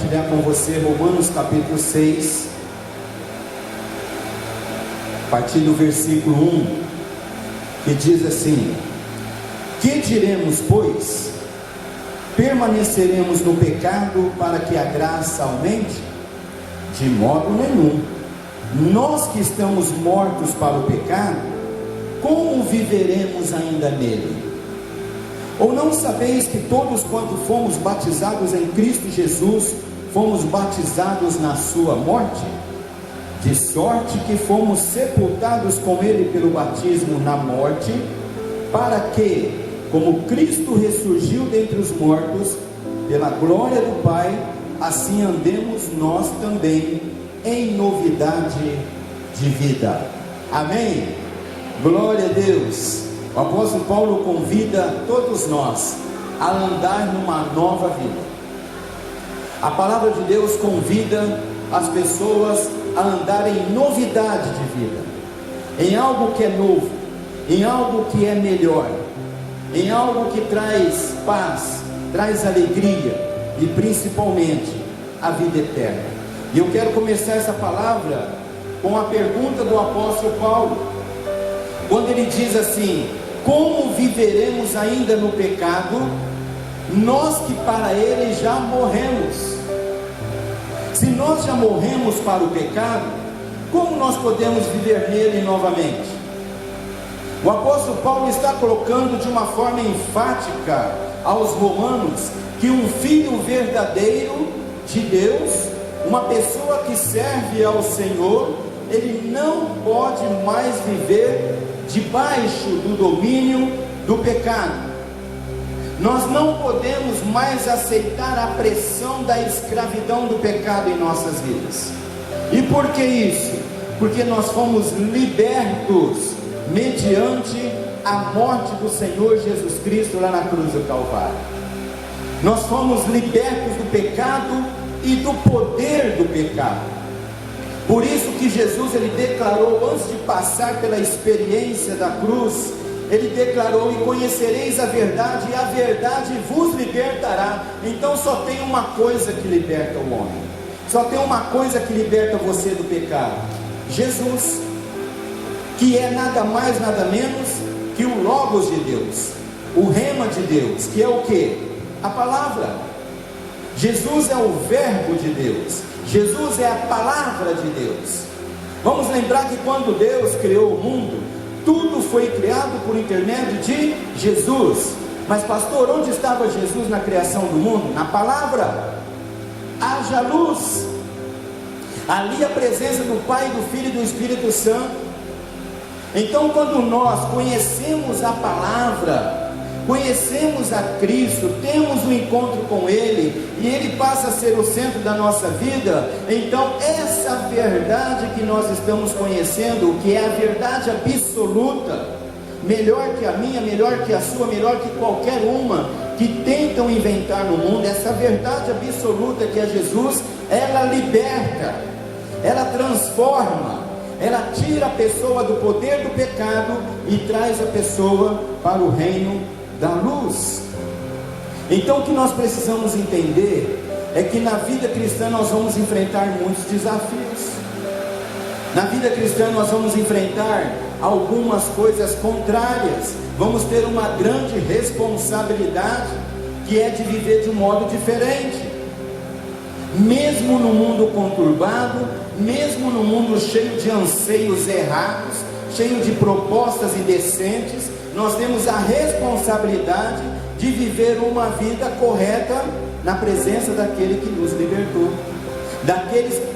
compartilhar com você Romanos capítulo 6, a partir do versículo 1, que diz assim: que diremos, pois? Permaneceremos no pecado para que a graça aumente? De modo nenhum. Nós que estamos mortos para o pecado, como viveremos ainda nele? Ou não sabeis que todos quanto fomos batizados em Cristo Jesus, fomos batizados na sua morte? De sorte que fomos sepultados com ele pelo batismo na morte, para que, como Cristo ressurgiu dentre os mortos, pela glória do Pai, assim andemos nós também em novidade de vida. Amém? Glória a Deus. O apóstolo Paulo convida todos nós a andar numa nova vida. A palavra de Deus convida as pessoas a andar em novidade de vida, em algo que é novo, em algo que é melhor, em algo que traz paz, traz alegria e principalmente a vida eterna. E eu quero começar essa palavra com a pergunta do apóstolo Paulo, quando ele diz assim: como viveremos ainda no pecado, nós que para ele já morremos? Se nós já morremos para o pecado, como nós podemos viver nele novamente? O apóstolo Paulo está colocando de uma forma enfática aos romanos que um filho verdadeiro de Deus, uma pessoa que serve ao Senhor, ele não pode mais viver debaixo do domínio do pecado. Nós não podemos mais aceitar a pressão da escravidão do pecado em nossas vidas. E por que isso? Porque nós fomos libertos mediante a morte do Senhor Jesus Cristo lá na cruz do Calvário. Nós fomos libertos do pecado e do poder do pecado. Por isso que Jesus, ele declarou, antes de passar pela experiência da cruz, ele declarou: e conhecereis a verdade, e a verdade vos libertará. Então só tem uma coisa que liberta o homem, só tem uma coisa que liberta você do pecado: Jesus, que é nada mais, nada menos que o Logos de Deus, o Rema de Deus, que é o que? A palavra. Jesus é o Verbo de Deus, Jesus é a palavra de Deus. Vamos lembrar que quando Deus criou o mundo, tudo foi criado por intermédio de Jesus. Mas pastor, onde estava Jesus na criação do mundo? Na palavra. Haja luz. Ali a presença do Pai, do Filho e do Espírito Santo. Então quando nós conhecemos a palavra, conhecemos a Cristo, temos um encontro com Ele, e Ele passa a ser o centro da nossa vida, então essa verdade que nós estamos conhecendo, que é a verdade absoluta, melhor que a minha, melhor que a sua, melhor que qualquer uma que tentam inventar no mundo, essa verdade absoluta que é Jesus, ela liberta, ela transforma, ela tira a pessoa do poder do pecado e traz a pessoa para o reino da luz. Então o que nós precisamos entender é que na vida cristã nós vamos enfrentar muitos desafios. Na vida cristã nós vamos enfrentar algumas coisas contrárias, vamos ter uma grande responsabilidade, que é de viver de um modo diferente. Mesmo no mundo conturbado, mesmo no mundo cheio de anseios errados, cheio de propostas indecentes, nós temos a responsabilidade de viver uma vida correta na presença daquele que nos libertou,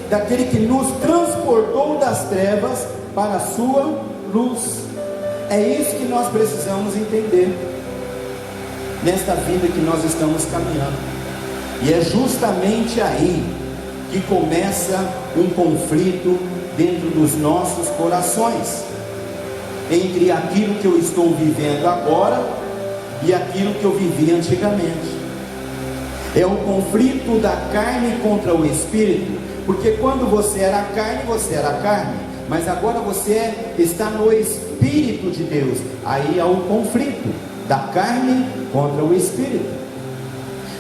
daquele que nos transportou das trevas para a sua luz. É isso que nós precisamos entender nesta vida que nós estamos caminhando. E é justamente aí que começa um conflito dentro dos nossos corações, entre aquilo que eu estou vivendo agora e aquilo que eu vivi antigamente. É o conflito da carne contra o espírito, porque quando você era carne, você era carne, mas agora você está no Espírito de Deus. Aí há o conflito da carne contra o espírito.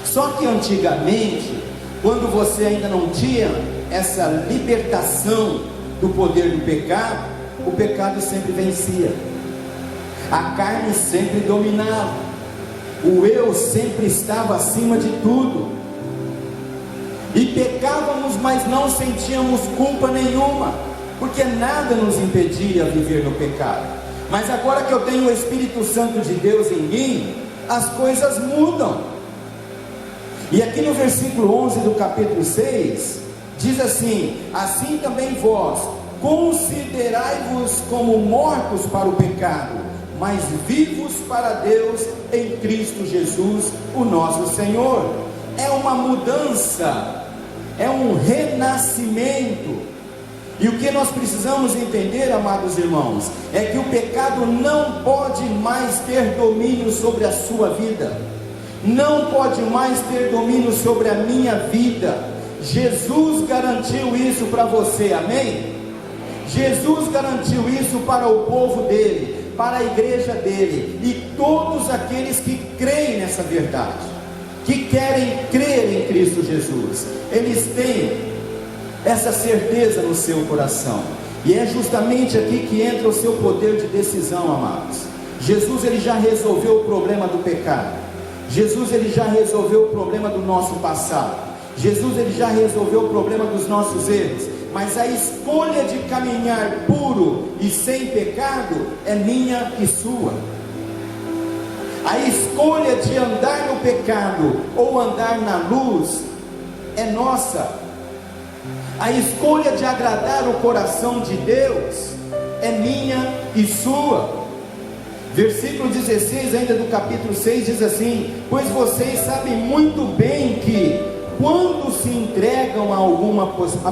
Só que antigamente quando você ainda não tinha essa libertação do poder do pecado, o pecado sempre vencia, a carne sempre dominava, o eu sempre estava acima de tudo, e pecávamos, mas não sentíamos culpa nenhuma, porque nada nos impedia de viver no pecado. Mas agora que eu tenho o Espírito Santo de Deus em mim, as coisas mudam. E aqui no versículo 11 do capítulo 6, diz assim: assim também vós, considerai-vos como mortos para o pecado, mas vivos para Deus em Cristo Jesus, o nosso Senhor. É uma mudança, é um renascimento. E o que nós precisamos entender, amados irmãos, é que o pecado não pode mais ter domínio sobre a sua vida, não pode mais ter domínio sobre a minha vida. Jesus garantiu isso para você, amém? Jesus garantiu isso para o povo dele, para a igreja dele, e todos aqueles que creem nessa verdade, que querem crer em Cristo Jesus, eles têm essa certeza no seu coração. E é justamente aqui que entra o seu poder de decisão, amados. Jesus, ele já resolveu o problema do pecado. Jesus, ele já resolveu o problema do nosso passado. Jesus, ele já resolveu o problema dos nossos erros. Mas a escolha de caminhar puro e sem pecado é minha e sua. A escolha de andar no pecado ou andar na luz é nossa. A escolha de agradar o coração de Deus é minha e sua. Versículo 16 ainda do capítulo 6 diz assim: pois vocês sabem muito bem que quando se entregam a alguma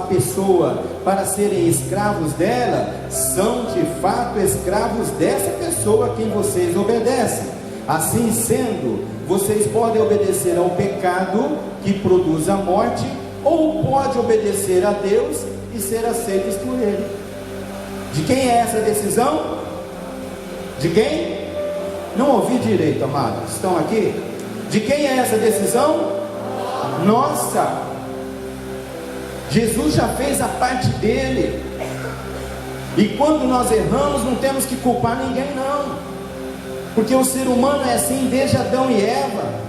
pessoa para serem escravos dela, são de fato escravos dessa pessoa a quem vocês obedecem. Assim sendo, vocês podem obedecer ao pecado que produz a morte, ou pode obedecer a Deus e ser aceitos por Ele. De quem é essa decisão? De quem? Não ouvi direito, amados. Estão aqui? De quem é essa decisão? Nossa! Jesus já fez a parte dele. E quando nós erramos, não temos que culpar ninguém, não. Porque o ser humano é assim desde Adão e Eva.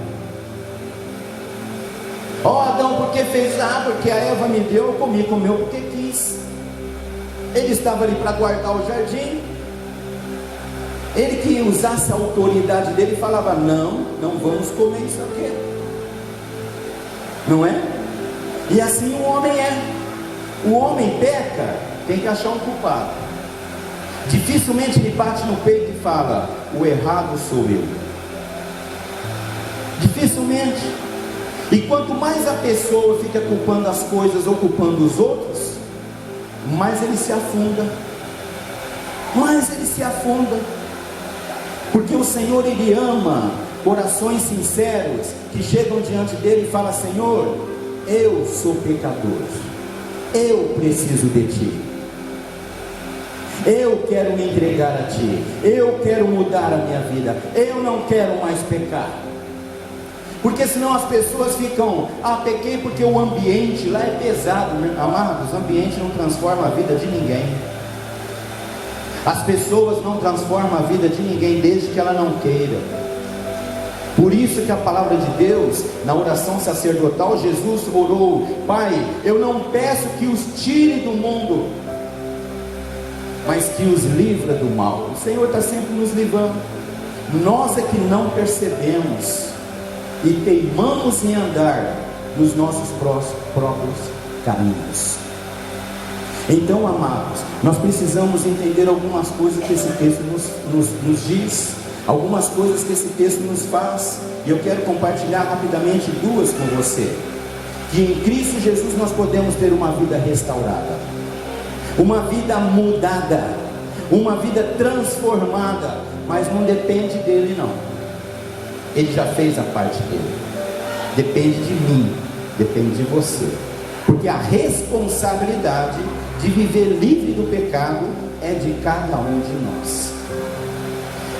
Adão, porque fez? Porque a Eva me deu, eu comi, comeu porque quis. Ele estava ali para guardar o jardim. Ele que usasse a autoridade dele falava: não vamos comer isso aqui. Não é? E assim o homem é. O homem peca, tem que achar um culpado. Dificilmente ele bate no peito e fala: o errado sou eu. Dificilmente. E quanto mais a pessoa fica culpando as coisas ou culpando os outros, mais ele se afunda. Mais ele se afunda. Porque o Senhor, ele ama corações sinceros que chegam diante dele e falam: Senhor, eu sou pecador, eu preciso de ti, eu quero me entregar a ti, eu quero mudar a minha vida, eu não quero mais pecar. Porque senão as pessoas ficam: pequei porque o ambiente lá é pesado, né? Amados, o ambiente não transforma a vida de ninguém. As pessoas não transformam a vida de ninguém desde que ela não queira. Por isso que a palavra de Deus, na oração sacerdotal, Jesus orou: Pai, eu não peço que os tire do mundo, mas que os livra do mal. O Senhor está sempre nos livrando. Nós é que não percebemos e teimamos em andar nos nossos próprios caminhos. Então, amados, nós precisamos entender algumas coisas que esse texto nos diz, algumas coisas que esse texto nos faz, e eu quero compartilhar rapidamente duas com você. Que em Cristo Jesus nós podemos ter uma vida restaurada, uma vida mudada, uma vida transformada, mas não depende dele não. Ele já fez a parte dele. Depende de mim, depende de você. Porque a responsabilidade de viver livre do pecado é de cada um de nós.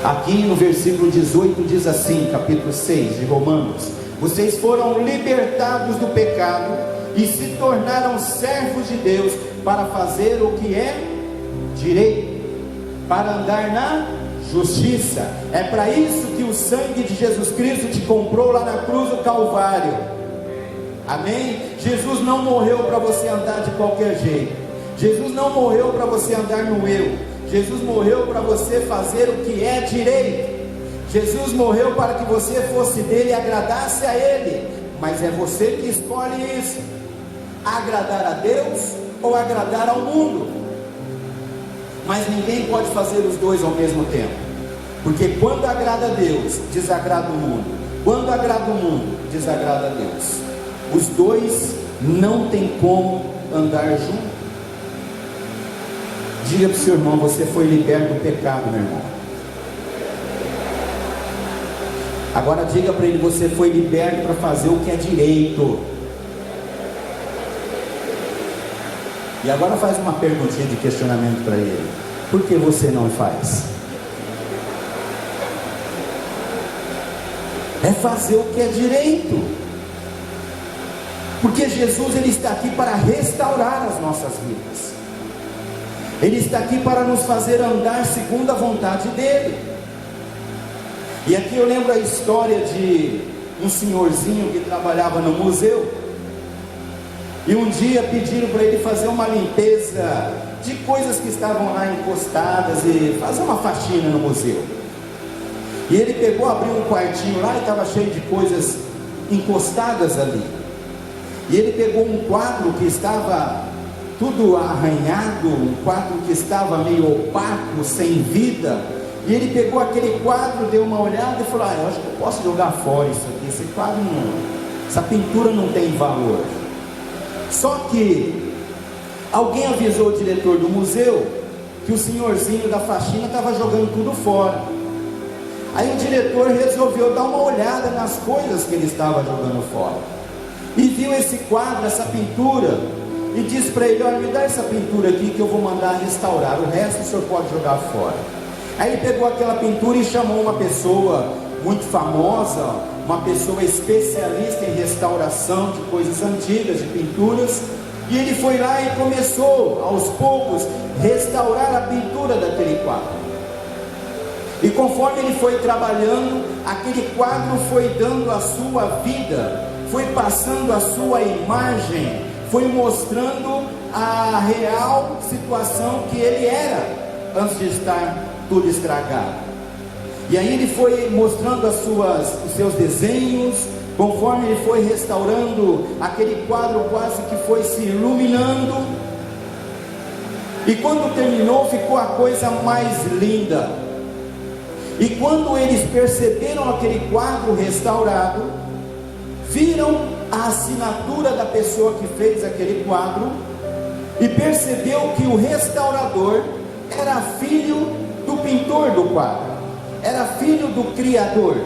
Aqui no versículo 18 diz assim, capítulo 6 de Romanos: Vocês foram libertados do pecado e se tornaram servos de Deus para fazer o que é direito, para andar na justiça. É para isso que o sangue de Jesus Cristo te comprou lá na cruz do Calvário. Amém? Jesus não morreu para você andar de qualquer jeito. Jesus não morreu para você andar no eu. Jesus morreu para você fazer o que é direito. Jesus morreu para que você fosse dele e agradasse a ele. Mas é você que escolhe isso: agradar a Deus ou agradar ao mundo. Mas ninguém pode fazer os dois ao mesmo tempo, porque quando agrada a Deus, desagrada o mundo. Quando agrada o mundo, desagrada a Deus. Os dois não tem como andar junto. Diga para o seu irmão: você foi liberto do pecado, meu irmão. Agora diga para ele: você foi liberto para fazer o que é direito. E agora faz uma perguntinha de questionamento para ele: por que você não faz? É fazer o que é direito. Porque Jesus, ele está aqui para restaurar as nossas vidas. Ele está aqui para nos fazer andar segundo a vontade dele. E aqui eu lembro a história de um senhorzinho que trabalhava no museu. E um dia pediram para ele fazer uma limpeza de coisas que estavam lá encostadas e fazer uma faxina no museu. E ele pegou, abriu um quartinho lá e estava cheio de coisas encostadas ali. E ele pegou um quadro que estava tudo arranhado, um quadro que estava meio opaco, sem vida. E ele pegou aquele quadro, deu uma olhada e falou: eu acho que eu posso jogar fora isso aqui. Esse quadro não, essa pintura não tem valor. Só que alguém avisou o diretor do museu que o senhorzinho da faxina estava jogando tudo fora. Aí o diretor resolveu dar uma olhada nas coisas que ele estava jogando fora. E viu esse quadro, essa pintura, e disse para ele: olha, me dá essa pintura aqui que eu vou mandar restaurar, o resto o senhor pode jogar fora. Aí ele pegou aquela pintura e chamou uma pessoa muito famosa, uma pessoa especialista em restauração de coisas antigas, de pinturas, e ele foi lá e começou aos poucos restaurar a pintura daquele quadro. E conforme ele foi trabalhando, aquele quadro foi dando a sua vida, foi passando a sua imagem, foi mostrando a real situação que ele era antes de estar tudo estragado. E aí ele foi mostrando os seus desenhos, conforme ele foi restaurando aquele quadro, quase que foi se iluminando. E quando terminou, ficou a coisa mais linda. E quando eles perceberam aquele quadro restaurado, viram a assinatura da pessoa que fez aquele quadro, e percebeu que o restaurador era filho do pintor do quadro, era filho do Criador.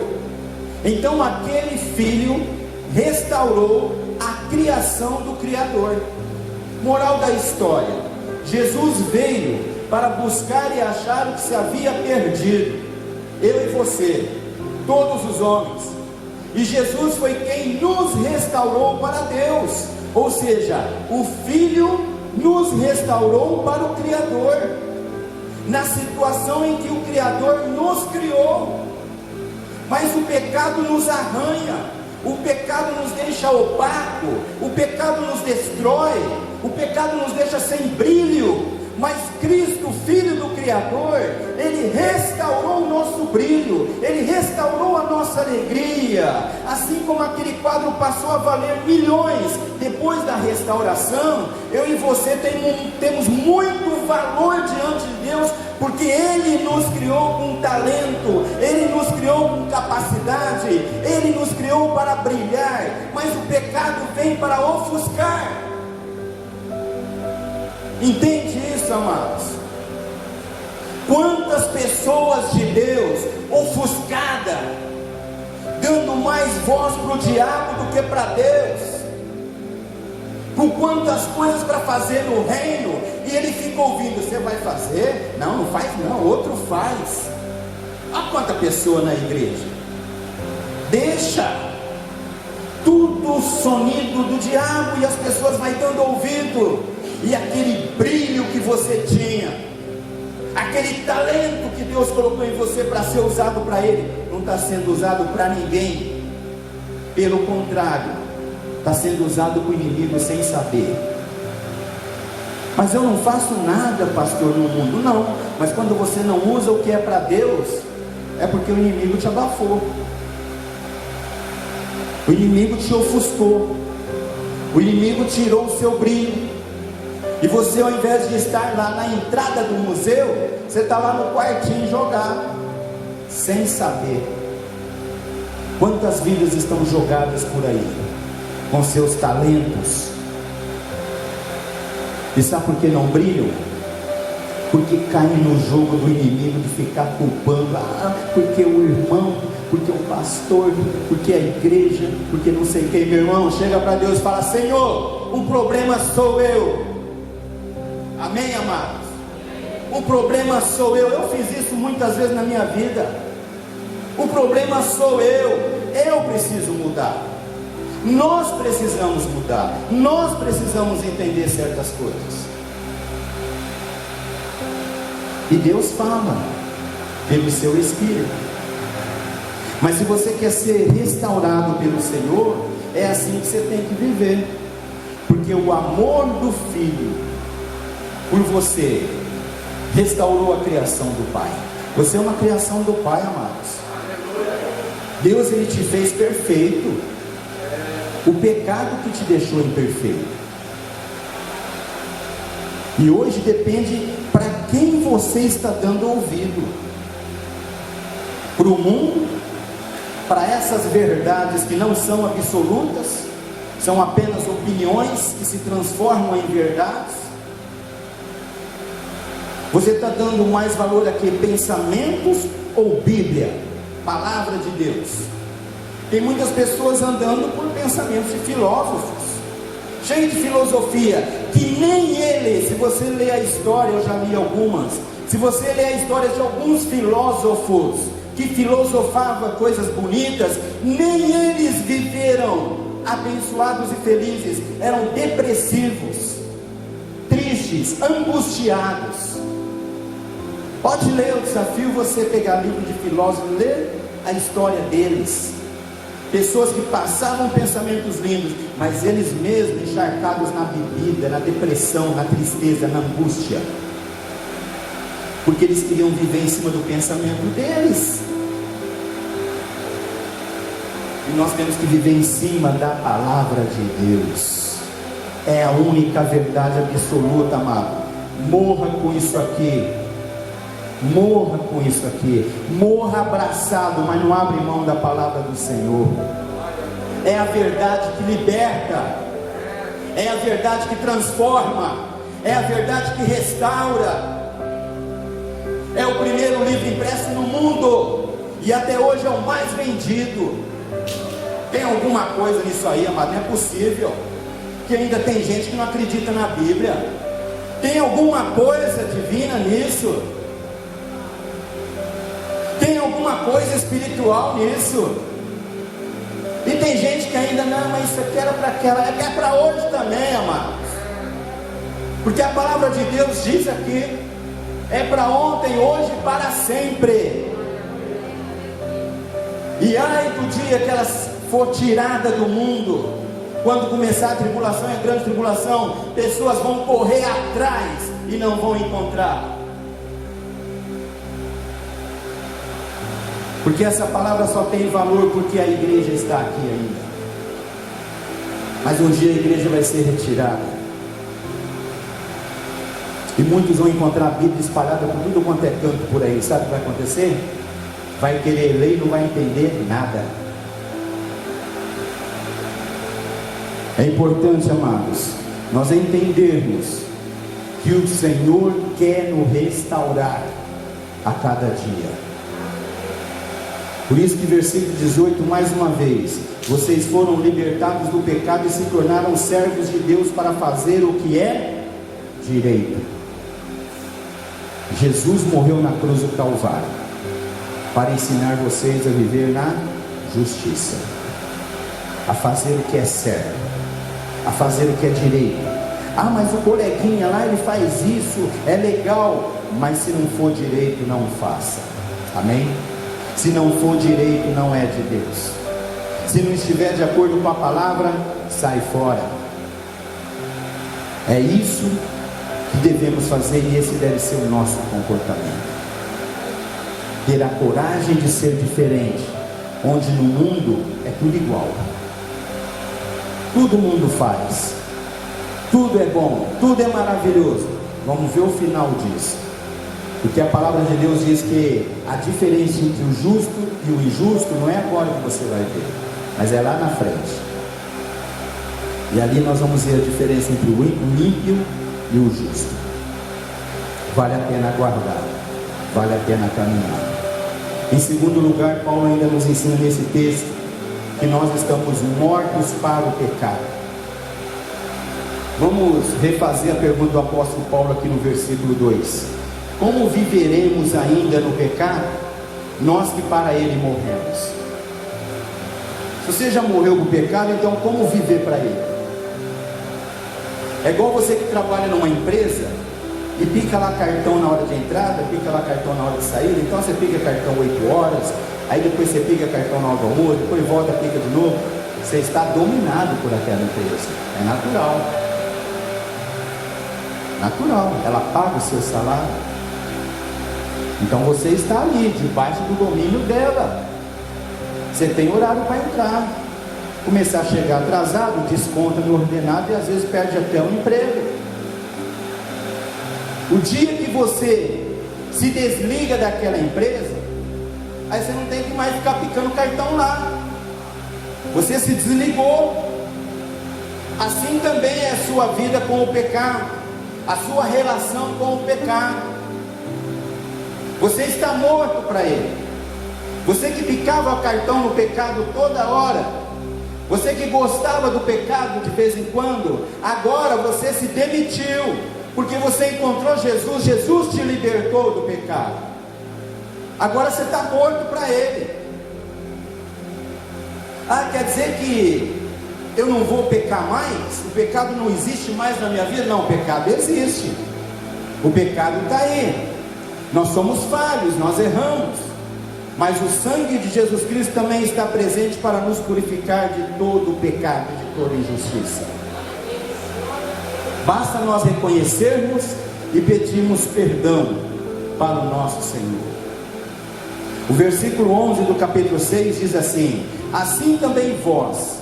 Então aquele filho restaurou a criação do Criador. Moral da história: Jesus veio para buscar e achar o que se havia perdido. Eu e você, todos os homens. E Jesus foi quem nos restaurou para Deus. Ou seja, o Filho nos restaurou para o Criador, na situação em que o Criador nos criou. Mas o pecado nos arranha, o pecado nos deixa opaco, o pecado nos destrói, o pecado nos deixa sem brilho. Mas Cristo, Filho do Criador, Ele restaurou o nosso brilho, Ele restaurou a nossa alegria. Assim como aquele quadro passou a valer milhões depois da restauração, eu e você temos muito valor diante de Deus, porque Ele nos criou com talento, Ele nos criou com capacidade, Ele nos criou para brilhar. Mas o pecado vem para ofuscar. Entende isso, amados? Quantas pessoas de Deus ofuscadas, dando mais voz para o diabo do que para Deus, com quantas coisas para fazer no reino, e ele fica ouvindo: você vai fazer? Não, não faz não, outro faz. Olha quanta pessoa na igreja, deixa, tudo sonido do diabo, e as pessoas vão dando ouvido, e aquele brilho que você tinha, aquele talento que Deus colocou em você para ser usado para Ele, não está sendo usado para ninguém, pelo contrário, está sendo usado para o inimigo sem saber. Mas eu não faço nada, pastor, no mundo. Não, mas quando você não usa o que é para Deus, é porque o inimigo te abafou, o inimigo te ofuscou, o inimigo tirou o seu brilho, e você, ao invés de estar lá na entrada do museu, você está lá no quartinho jogado, sem saber. Quantas vidas estão jogadas por aí, com seus talentos, e sabe por que não brilham? Porque caem no jogo do inimigo de ficar culpando, porque o irmão, porque o pastor, porque a igreja, porque não sei quem. Meu irmão, chega para Deus e fala: Senhor, o problema sou eu. Amém, amados? O problema sou eu. Eu fiz isso muitas vezes na minha vida. O problema sou eu preciso mudar. Nós precisamos mudar, nós precisamos entender certas coisas. E Deus fala pelo seu Espírito. Mas se você quer ser restaurado pelo Senhor, é assim que você tem que viver. Porque o amor do Filho por você restaurou a criação do Pai. Você é uma criação do Pai, amados. Deus, Ele te fez perfeito. O pecado que te deixou imperfeito. E hoje depende para quem você está dando ouvido. Para o mundo, para essas verdades que não são absolutas, são apenas opiniões que se transformam em verdades. Você está dando mais valor a que? Pensamentos ou Bíblia, palavra de Deus? Tem muitas pessoas andando por pensamentos de filósofos, cheio de filosofia, que nem ele, se você ler a história, eu já li algumas, se você ler a história de alguns filósofos, que filosofavam coisas bonitas, nem eles viveram abençoados e felizes, eram depressivos, tristes, angustiados. Pode ler, eu desafio você pegar livro de filósofos, ler a história deles. Pessoas que passavam pensamentos lindos, mas eles mesmos encharcados na bebida, na depressão, na tristeza, na angústia, porque eles queriam viver em cima do pensamento deles. E nós temos que viver em cima da palavra de Deus. É a única verdade absoluta, amado. Morra com isso aqui. Morra com isso aqui. Morra abraçado, mas não abre mão da palavra do Senhor. É a verdade que liberta, é a verdade que transforma, é a verdade que restaura. É o primeiro livro impresso no mundo, e até hoje é o mais vendido. Tem alguma coisa nisso aí, amado? Não é possível que ainda tem gente que não acredita na Bíblia. Tem alguma coisa divina nisso? Tem alguma coisa espiritual nisso? E tem gente que ainda, não, mas isso aqui era para aquela, é para hoje também, amados. Porque a palavra de Deus diz aqui, é para ontem, hoje e para sempre. E ai do dia que ela for tirada do mundo, quando começar a tribulação e a grande tribulação, pessoas vão correr atrás e não vão encontrar. Porque essa palavra só tem valor porque a igreja está aqui ainda. Mas um dia a igreja vai ser retirada. E muitos vão encontrar a Bíblia espalhada por tudo quanto é canto por aí. Sabe o que vai acontecer? Vai querer ler e não vai entender nada. É importante, amados, nós entendermos que o Senhor quer nos restaurar a cada dia. Por isso que versículo 18, mais uma vez: vocês foram libertados do pecado e se tornaram servos de Deus para fazer o que é direito. Jesus morreu na cruz do Calvário para ensinar vocês a viver na justiça. a fazer o que é certo, a fazer o que é direito. Ah, mas o coleguinha lá, ele faz isso, é legal, mas se não for direito, não faça. Amém? Se não for direito, não é de Deus. Se não estiver de acordo com a palavra, sai fora. É isso que devemos fazer, e esse deve ser o nosso comportamento. Ter a coragem de ser diferente, onde no mundo é tudo igual. Todo mundo faz, tudo é bom, tudo é maravilhoso. Vamos ver o final disso, porque a palavra de Deus diz que a diferença entre o justo e o injusto não é agora que você vai ver, mas é lá na frente. E ali nós vamos ver a diferença entre o ímpio e o justo. Vale a pena aguardar, vale a pena caminhar. Em segundo lugar, Paulo ainda nos ensina nesse texto que nós estamos mortos para o pecado. Vamos refazer a pergunta do apóstolo Paulo aqui no versículo 2. Como viveremos ainda no pecado, nós que para ele morremos? Se você já morreu com o pecado, então como viver para ele? É igual você que trabalha numa empresa e pica lá cartão na hora de entrada, pica lá cartão na hora de saída. Então você pica cartão 8 horas, aí depois você pica cartão na hora do almoço, depois volta, pica de novo. Você está dominado por aquela empresa. É natural. Natural. Ela paga o seu salário. Então você está ali, debaixo do domínio dela. Você tem horário para entrar. Começar a chegar atrasado, desconta no ordenado e às vezes perde até o emprego. O dia que você se desliga daquela empresa, aí você não tem que mais ficar picando cartão lá. Você se desligou. Assim também é a sua vida com o pecado, a sua relação com o pecado. Você está morto para ele. Você que picava cartão no pecado toda hora, você que gostava do pecado de vez em quando, agora você se demitiu, porque você encontrou Jesus, Jesus te libertou do pecado. Agora você está morto para ele. Ah, quer dizer que eu não vou pecar mais? O pecado não existe mais na minha vida? Não, o pecado existe. O pecado está aí. Nós somos falhos, nós erramos, mas o sangue de Jesus Cristo também está presente para nos purificar de todo o pecado, de toda injustiça. Basta nós reconhecermos e pedirmos perdão para o nosso Senhor. O versículo 11 do capítulo 6 diz assim: assim também vós,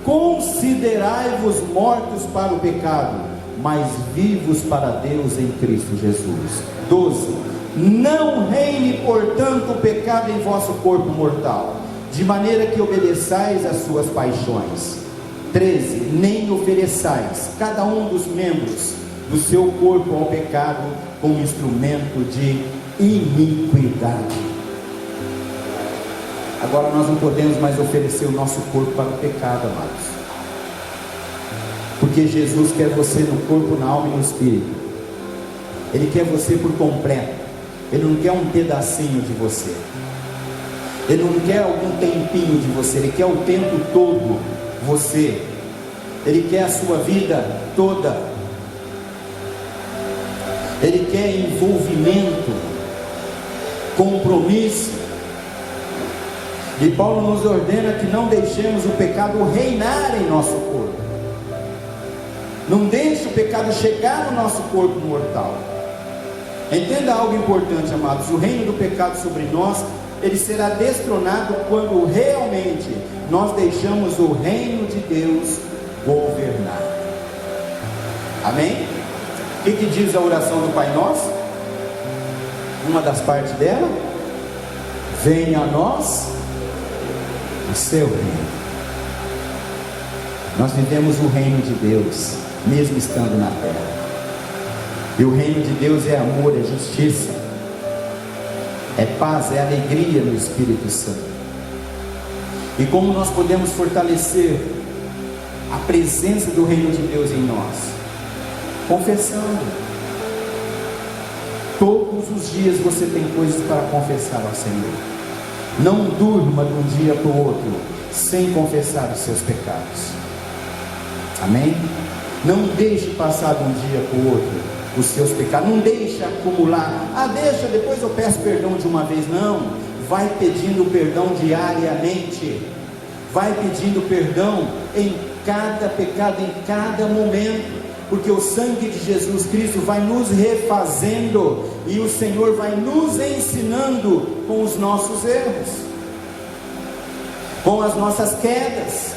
considerai-vos mortos para o pecado, mas vivos para Deus em Cristo Jesus. 12. Não reine, portanto, o pecado em vosso corpo mortal, de maneira que obedeçais às suas paixões. 13. Nem ofereçais cada um dos membros do seu corpo ao pecado como instrumento de iniquidade. Agora nós não podemos mais oferecer o nosso corpo para o pecado, amados, porque Jesus quer você no corpo, na alma e no espírito. Ele quer você por completo. Ele não quer um pedacinho de você. Ele não quer algum tempinho de você. Ele quer o tempo todo você. Ele quer a sua vida toda. Ele quer envolvimento, compromisso. E Paulo nos ordena que não deixemos o pecado reinar em nosso corpo. Não deixe o pecado chegar no nosso corpo mortal. Entenda algo importante, amados: o reino do pecado sobre nós, ele será destronado quando realmente nós deixamos o reino de Deus governar. Amém? O que diz a oração do Pai Nosso? Uma das partes dela: venha a nós o seu reino. Nós vivemos o reino de Deus, mesmo estando na terra. E o reino de Deus é amor, é justiça, é paz, é alegria no Espírito Santo. E como nós podemos fortalecer a presença do reino de Deus em nós? Confessando. Todos os dias você tem coisas para confessar ao Senhor. Não durma de um dia para o outro sem confessar os seus pecados. Amém? Não deixe passar de um dia para o outro os seus pecados. Não deixe acumular. Deixa, depois eu peço perdão de uma vez. Não. Vai pedindo perdão diariamente. Vai pedindo perdão em cada pecado, em cada momento. Porque o sangue de Jesus Cristo vai nos refazendo. E o Senhor vai nos ensinando com os nossos erros, com as nossas quedas.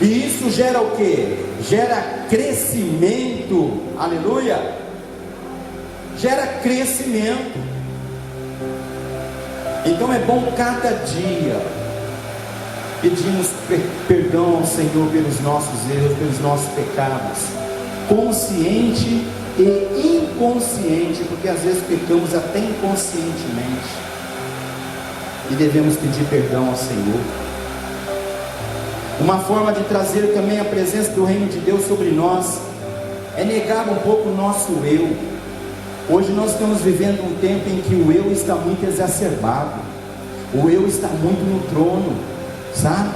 E isso gera o que? Gera crescimento. Aleluia! Gera crescimento. Então é bom cada dia pedirmos perdão ao Senhor pelos nossos erros, pelos nossos pecados, consciente e inconsciente, porque às vezes pecamos até inconscientemente, e devemos pedir perdão ao Senhor. Uma forma de trazer também a presença do reino de Deus sobre nós é negar um pouco o nosso eu. Hoje nós estamos vivendo um tempo em que o eu está muito exacerbado, o eu está muito no trono, sabe?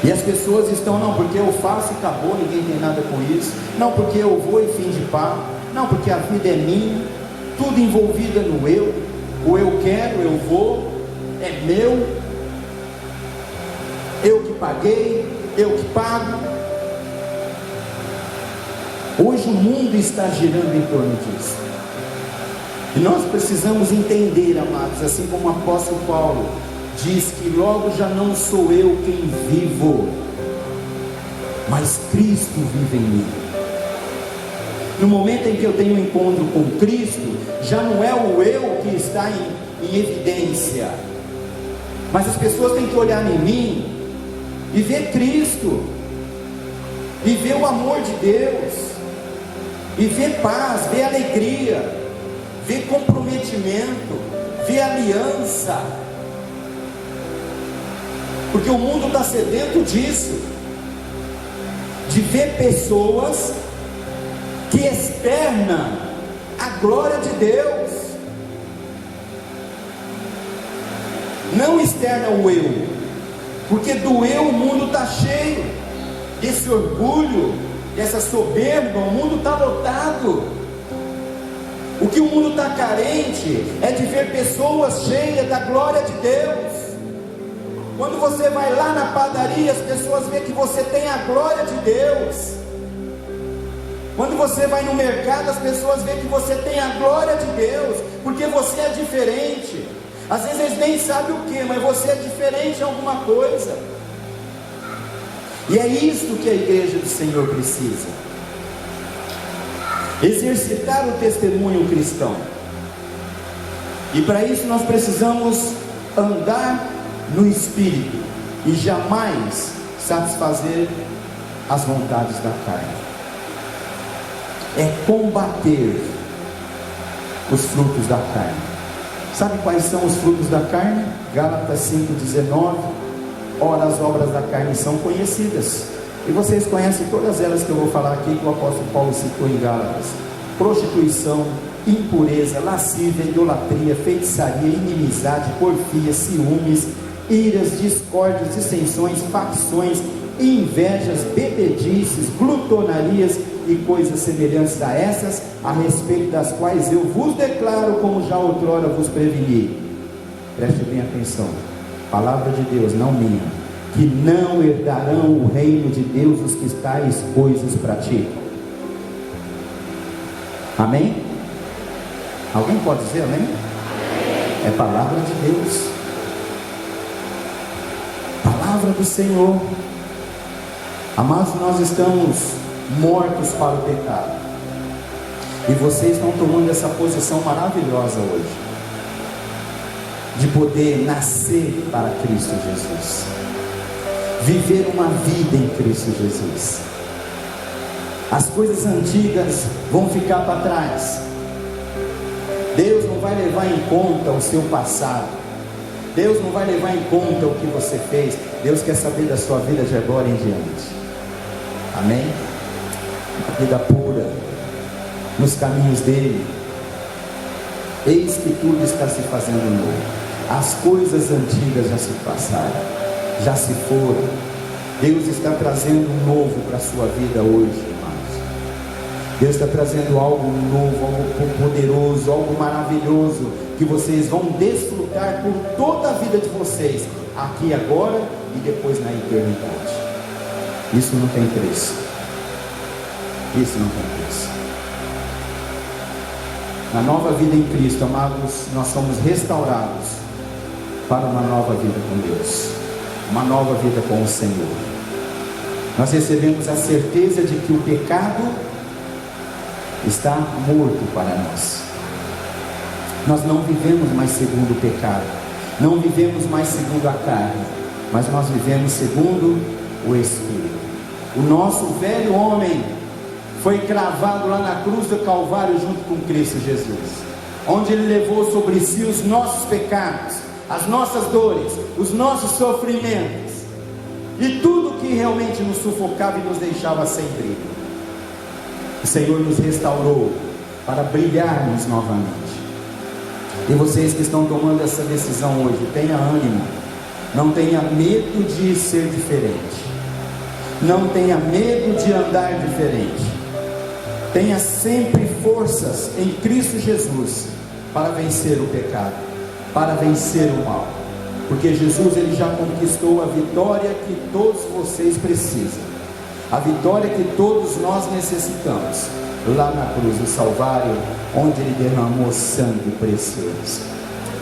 E as pessoas estão, não, porque eu faço e acabou, ninguém tem nada com isso, não, porque eu vou e fim de papo, não, porque a vida é minha, tudo envolvida no eu, o eu quero, eu vou, é meu, eu que paguei, eu que pago. Hoje o mundo está girando em torno disso, e nós precisamos entender, amados, assim como o apóstolo Paulo diz que logo já não sou eu quem vivo, mas Cristo vive em mim. No momento em que eu tenho um encontro com Cristo, já não é o eu que está em evidência, mas as pessoas têm que olhar em mim e ver Cristo, e ver o amor de Deus, e ver paz, ver alegria, ver comprometimento, ver aliança, porque o mundo está sedento disso, de ver pessoas que externam a glória de Deus, não externa o eu, porque do eu o mundo está cheio, desse orgulho, dessa soberba, o mundo está lotado. O que o mundo está carente é de ver pessoas cheias da glória de Deus. Quando você vai lá na padaria, as pessoas veem que você tem a glória de Deus. Quando você vai no mercado, as pessoas veem que você tem a glória de Deus, porque você é diferente. Às vezes eles nem sabem o que, mas você é diferente em alguma coisa. E é isso que a igreja do Senhor precisa: exercitar o testemunho cristão. E para isso nós precisamos andar no Espírito e jamais satisfazer as vontades da carne. É combater os frutos da carne. Sabe quais são os frutos da carne? Gálatas 5,19. Ora, as obras da carne são conhecidas, e vocês conhecem todas elas que eu vou falar aqui, que o apóstolo Paulo citou em Gálatas: prostituição, impureza, lascívia, idolatria, feitiçaria, inimizade, porfia, ciúmes, iras, discórdias, dissensões, facções, invejas, bebedices, glutonarias e coisas semelhantes a essas, a respeito das quais eu vos declaro, como já outrora vos preveni. Preste bem atenção, palavra de Deus, não minha, que não herdarão o reino de Deus os que tais coisas praticam. Amém? Alguém pode dizer amém? É palavra de Deus, palavra do Senhor. Amados, nós estamos mortos para o pecado, e vocês estão tomando essa posição maravilhosa hoje, de poder nascer para Cristo Jesus, viver uma vida em Cristo Jesus. As coisas antigas vão ficar para trás. Deus não vai levar em conta o seu passado, Deus não vai levar em conta o que você fez. Deus quer saber da sua vida de agora em diante. Amém? Uma vida pura nos caminhos dele. Eis que tudo está se fazendo novo, as coisas antigas já se passaram, já se foram. Deus está trazendo um novo para a sua vida hoje, irmãos. Deus está trazendo algo novo, algo poderoso, algo maravilhoso, que vocês vão desfrutar por toda a vida de vocês, aqui agora e depois na eternidade. Isso não tem preço. Isso não tem preço. Na nova vida em Cristo, amados, nós somos restaurados para uma nova vida com Deus, uma nova vida com o Senhor. Nós recebemos a certeza de que o pecado está morto para nós. Nós não vivemos mais segundo o pecado, não vivemos mais segundo a carne, mas nós vivemos segundo o Espírito. O nosso velho homem foi cravado lá na cruz do Calvário junto com Cristo Jesus, onde Ele levou sobre si os nossos pecados, as nossas dores, os nossos sofrimentos, e tudo que realmente nos sufocava e nos deixava sem brilho. O Senhor nos restaurou para brilharmos novamente. E vocês que estão tomando essa decisão hoje, tenha ânimo, não tenha medo de ser diferente, não tenha medo de andar diferente. Tenha sempre forças em Cristo Jesus para vencer o pecado, para vencer o mal, porque Jesus, Ele já conquistou a vitória que todos vocês precisam, a vitória que todos nós necessitamos, lá na cruz do Calvário, onde Ele derramou sangue precioso.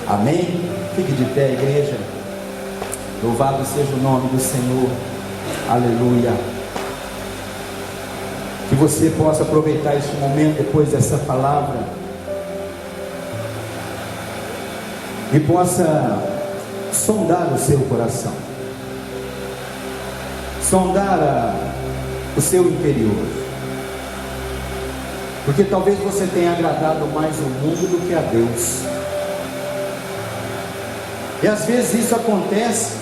Amém? Fique de pé, igreja. Louvado seja o nome do Senhor. Aleluia. Que você possa aproveitar este momento depois dessa palavra e possa sondar o seu coração, sondar o seu interior, porque talvez você tenha agradado mais o mundo do que a Deus, e às vezes isso acontece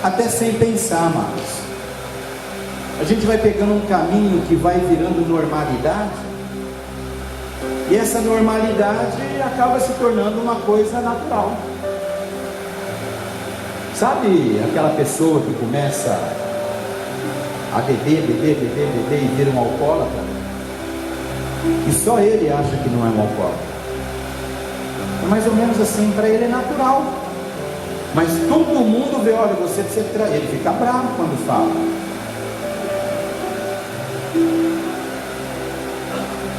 até sem pensar, amados. A gente vai pegando um caminho que vai virando normalidade, e essa normalidade acaba se tornando uma coisa natural. Sabe aquela pessoa que começa a beber e vira um alcoólatra, e só ele acha que não é um alcoólatra? É mais ou menos assim, para ele é natural, mas todo mundo vê, olha, você precisa trair, ele fica bravo quando fala.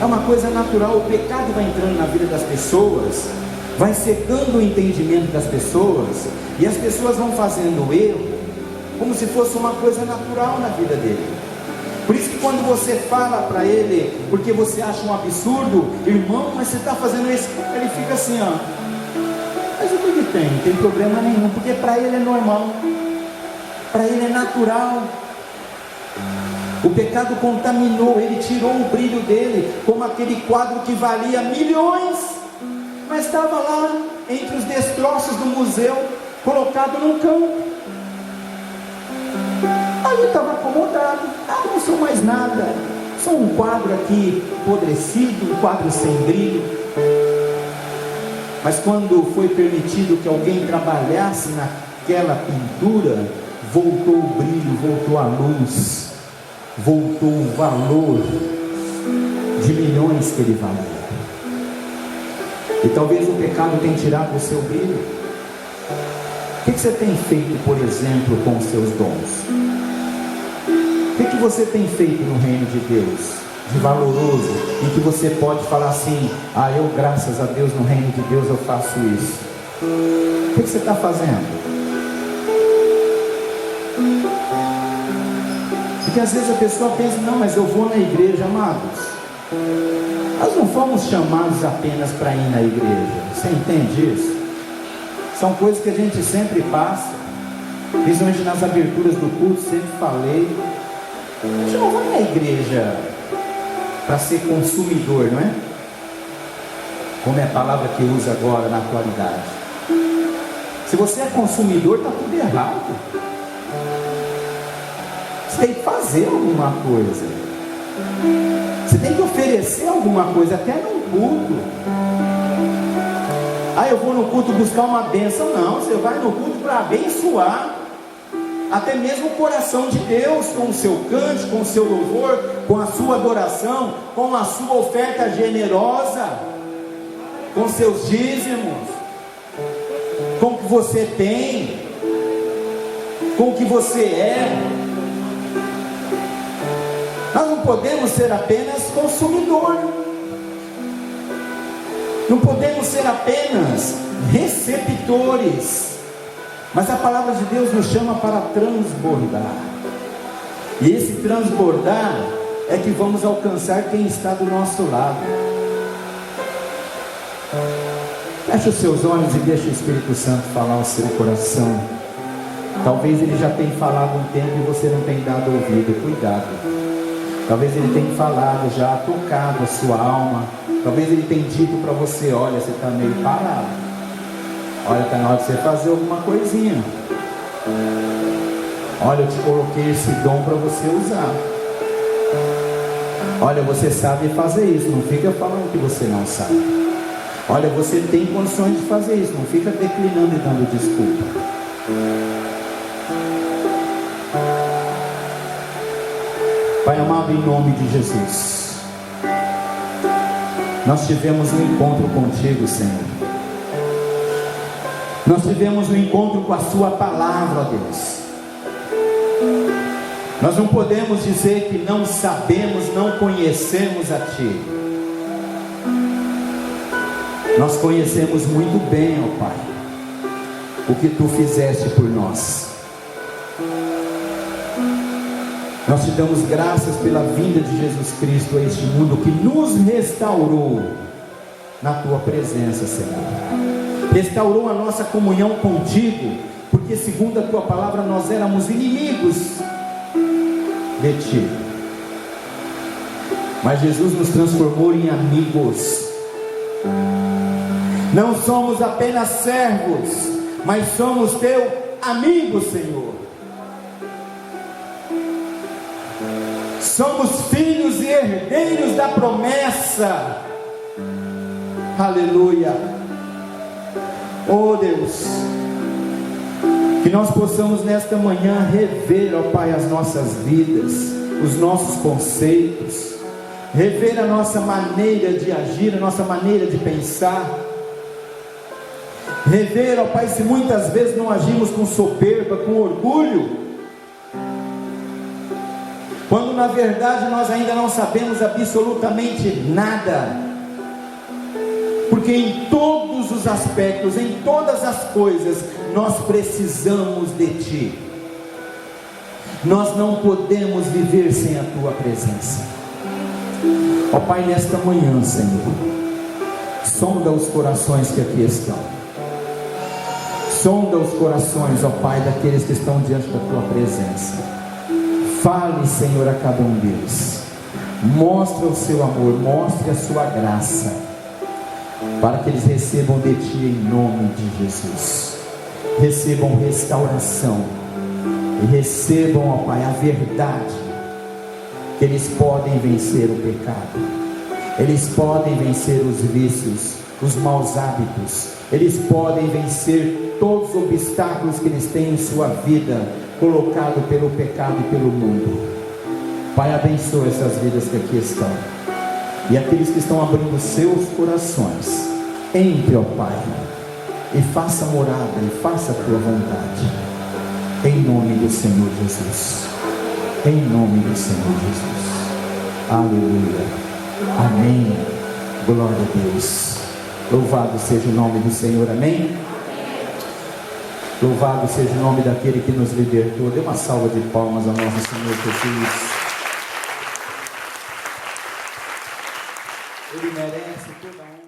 É uma coisa natural, o pecado vai entrando na vida das pessoas, vai secando o entendimento das pessoas, e as pessoas vão fazendo o erro como se fosse uma coisa natural na vida dele. Por isso que quando você fala para ele, porque você acha um absurdo, irmão, mas você está fazendo isso, ele fica assim, ó, mas o que tem? Não tem problema nenhum, porque para ele é normal, para ele é natural. O pecado contaminou, ele tirou o brilho dele, como aquele quadro que valia milhões, mas estava lá entre os destroços do museu, colocado num canto. Ali estava acomodado, não sou mais nada, sou um quadro aqui apodrecido, um quadro sem brilho. Mas quando foi permitido que alguém trabalhasse naquela pintura, voltou o brilho, voltou a luz, voltou o valor de milhões que ele valia. E talvez o pecado tenha tirado o seu brilho. O que você tem feito, por exemplo, com os seus dons? O que você tem feito no reino de Deus, de valoroso, em que você pode falar assim, eu graças a Deus no reino de Deus eu faço isso? O que você está fazendo? Porque às vezes a pessoa pensa, não, mas eu vou na igreja, amados. Nós não fomos chamados apenas para ir na igreja, você entende isso? São coisas que a gente sempre passa, principalmente nas aberturas do culto, sempre falei. A gente não vai na igreja para ser consumidor, não é? Como é a palavra que usa agora na atualidade. Se você é consumidor, está tudo errado. Você tem que fazer alguma coisa. Você tem que oferecer alguma coisa, até num culto. Eu vou no culto buscar uma bênção. Não, você vai no culto para abençoar. até mesmo o coração de Deus, com o seu canto, com o seu louvor, com a sua adoração, com a sua oferta generosa, com seus dízimos, com o que você tem, com o que você é. Nós não podemos ser apenas consumidor, não podemos ser apenas receptores, mas a palavra de Deus nos chama para transbordar, e esse transbordar é que vamos alcançar quem está do nosso lado. Feche os seus olhos e deixe o Espírito Santo falar ao seu coração. Talvez ele já tenha falado um tempo e você não tenha dado ouvido. Cuidado. Talvez ele tenha falado já, tocado a sua alma. Talvez ele tenha dito para você: olha, você está meio parado, olha, está na hora de você fazer alguma coisinha. Olha, eu te coloquei esse dom para você usar. Olha, você sabe fazer isso, não fica falando que você não sabe. Olha, você tem condições de fazer isso, não fica declinando e dando desculpa. Pai amado, em nome de Jesus, nós tivemos um encontro contigo, Senhor. Nós tivemos um encontro com a sua palavra, Deus. Nós não podemos dizer que não sabemos, não conhecemos a Ti. Nós conhecemos muito bem, ó Pai, o que Tu fizeste por nós. Nós te damos graças pela vinda de Jesus Cristo a este mundo, que nos restaurou na Tua presença, Senhor. Restaurou a nossa comunhão contigo, porque segundo a Tua palavra nós éramos inimigos de Ti, mas Jesus nos transformou em amigos. Não somos apenas servos, mas somos Teu amigo, Senhor. Somos filhos e herdeiros da promessa. Aleluia. Oh Deus, que nós possamos nesta manhã rever, ó Pai, as nossas vidas, os nossos conceitos, rever a nossa maneira de agir, a nossa maneira de pensar, rever, ó Pai, se muitas vezes não agimos com soberba, com orgulho, quando na verdade nós ainda não sabemos absolutamente nada, porque em todos os aspectos, em todas as coisas, nós precisamos de Ti. Nós não podemos viver sem a Tua presença. Ó Pai, nesta manhã, Senhor, sonda os corações que aqui estão. Sonda os corações, ó Pai, daqueles que estão diante da Tua presença. Fale, Senhor, a cada um deles. Mostre o Seu amor, mostre a Sua graça, para que eles recebam de Ti em nome de Jesus. Recebam restauração e recebam, ó Pai, a verdade, que eles podem vencer o pecado, eles podem vencer os vícios, os maus hábitos, eles podem vencer todos os obstáculos que eles têm em sua vida, colocado pelo pecado e pelo mundo. Pai, abençoa essas vidas que aqui estão, e aqueles que estão abrindo seus corações. Entre, ó Pai, e faça morada, e faça a Tua vontade, em nome do Senhor Jesus, em nome do Senhor Jesus. Aleluia, amém, glória a Deus. Louvado seja o nome do Senhor, amém. Louvado seja o nome daquele que nos libertou. Dê uma salva de palmas ao nosso Senhor Jesus. Ele merece toda a honra.